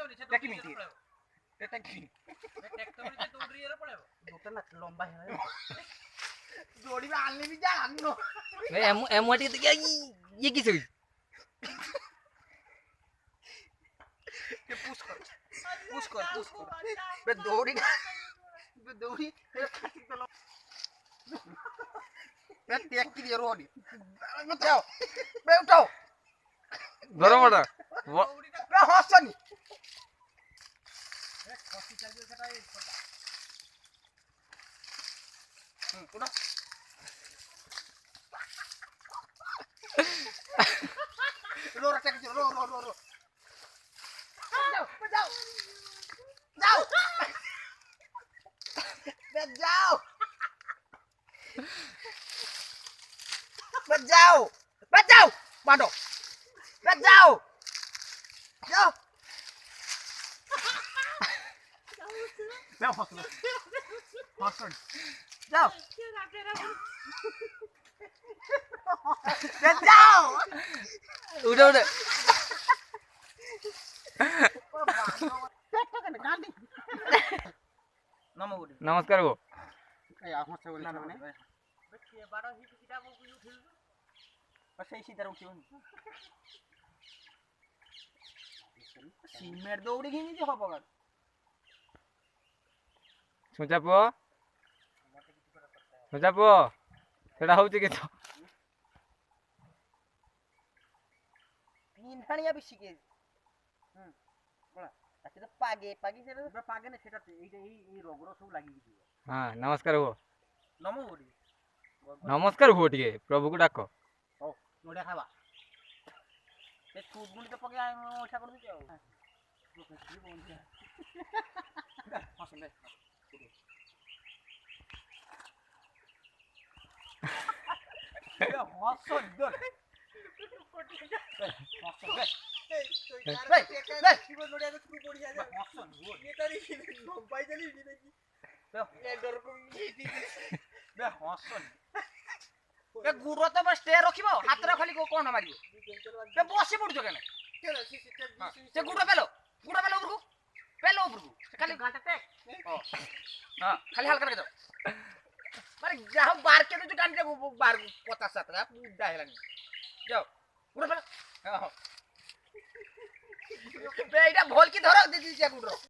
टेकी मिटी टेकी दोटा ना लंबा है जोड़ी में आने भी जा आनो भाई एम वाटी तो क्या ये किस हुई ये पुश कर बे दौड़ी बे टेकी दे रोडी जाओ बे उठाओ धरो मोटा बे हंसनी उठो रो टेकी रो जाओ बचाओ बांधो बचाओ जाओ जाओ हंसो जाओ बचाओ उठो नमस्कार वो सिमेंट दौड़ी घिनी जो हब सुचा पुओ सेटा होउची के तो पिन्हाणिया भी शिखे बड़ा अच्छा तो पागे ने सेटा এই রগড় সব লাগি গিয়ে हां नमस्कार वो নমো ওডি नमस्कार हो टिके प्रभु को डाको ओ নড়িয়া খাবা এ চুটগুলি তো পকে আমি ওঠা করে দিছি আও কি বলছে আসলে হসদর गुड़ तो बस स्टे रखिब हाथ खाली कौन मारियो बसी पड़छ केन से गुड़ पेलो उपरकू खाली खाली हल्का रख दो मारे जाओ बार के तो टान दे बार 50-70 बुड्ढा हेलानी जाओ गुड़ पेलो बेटा भोल की धरो दे दी गुड़